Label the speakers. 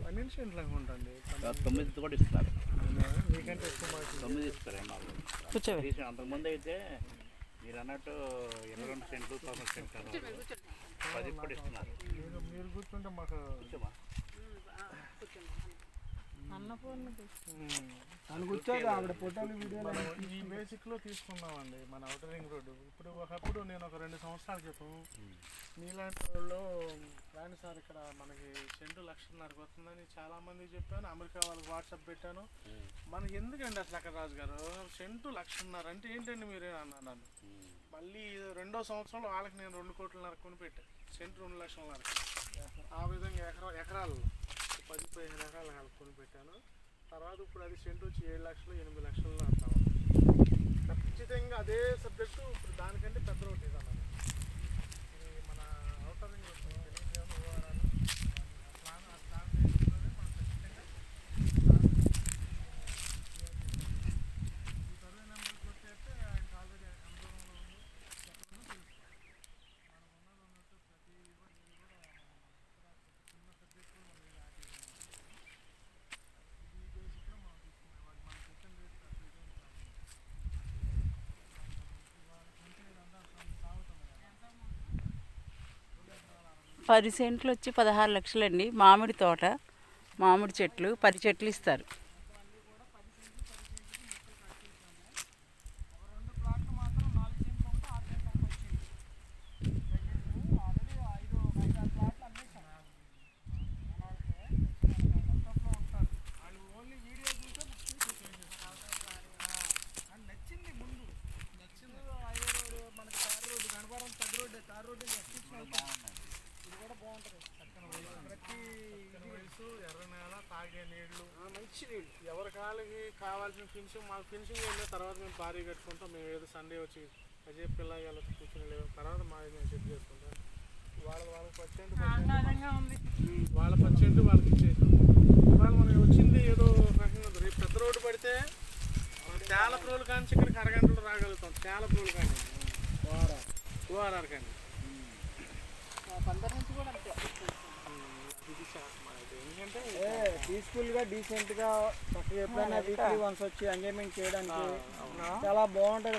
Speaker 1: 12 సెంట్లకు ఉంటుంది.
Speaker 2: 9 కూడా ఇస్తారు.
Speaker 1: మీకంటే ఎక్కువ మాకు
Speaker 2: 9 ఇస్తారు మాకు. అంతకుముందు అయితే మీరు అన్నట్టు 22 సెంట్లు 9 సెంట్లు 10 కూడా ఇస్తున్నారు.
Speaker 1: మీరు కూర్చుంటే మాకు ఈ బేసిక్లో తీసుకున్నామండి మన ఔటర్ రింగ్ రోడ్డు. ఇప్పుడు ఒకప్పుడు నేను ఒక 2 సంవత్సరాల క్రితం మీలాంటి వాళ్ళు రాండి సార్ ఇక్కడ మనకి సెంటు 1,50,000 వస్తుందని చాలామంది చెప్పాను. అమెరికా వాళ్ళకి వాట్సాప్ పెట్టాను. మనకి ఎందుకండి అసలు అక్కడ రాజు గారు సెంటు 1,50,000 అంటే ఏంటండి మీరే అన్నాను. మళ్ళీ 2వ సంవత్సరంలో వాళ్ళకి నేను 2 కోట్లన్నర కొని పెట్టాను. సెంటు 2,00,000. ఆ విధంగా ఎకరాలు 10-15 ఎకరాలు కొని పెట్టాను. తర్వాత ఇప్పుడు అది సెంటు వచ్చి 7 లక్షలు 8 లక్షలు అంటాము. ఖచ్చితంగా అదే సబ్జెక్టు ఇప్పుడు దానికంటే పెద్ద రోడ్డు ఇదన్నమాట. ఇది మన ఔటర్ రింగ్ రోడ్డు ప్లాన్ చేసుకుంటూనే మనం ఖచ్చితంగా ఈ సర్వే నెంబర్కి వచ్చేస్తే ఆయనకు ఆల్రెడీ అనుభవంలో ఉంది. ఎక్కడన్నా తెలుసుకోవాలి మనం ఉన్నట్టు ప్రతి కూడా చిన్న సబ్జెక్టు మళ్ళీ
Speaker 3: పది సెంట్లు వచ్చి 16 లక్షలండి. మామిడి తోట, మామిడి చెట్లు 10 చెట్లు ఇస్తారు.
Speaker 1: ఎర్ర నేల, తాగే నీళ్లు, మంచి నీళ్ళు. ఎవరి కాళ్ళకి కావాల్సిన ఫినిషింగ్ మాకు ఫినిషింగ్ వెళ్ళిన తర్వాత మేము భారీ కట్టుకుంటాం. మేము ఏదో సండే వచ్చి అజయ్ పిల్లగా కూర్చుని లేదు తర్వాత మా మేము సెట్ చేసుకుంటాం. వాళ్ళకి 10% వాళ్ళకి ఇచ్చేసాం. ఇవాళ మనకి వచ్చింది ఏదో రకంగా రేపు పెద్ద రోడ్డు పడితే తేలప్రోలు కానీ ఇక్కడికి అరగంటలో రాగలుగుతాం. తేలప్రోలు కానీ ఓఆర్ఆర్ కానీ ఎందుకంటే
Speaker 4: పీస్ఫుల్గా డీసెంట్గా చక్కగా ఎప్పుడైనా వీక్లీ వన్స్ వచ్చి ఎంజాయ్మెంట్ చేయడానికి చాలా బాగుంటుంది.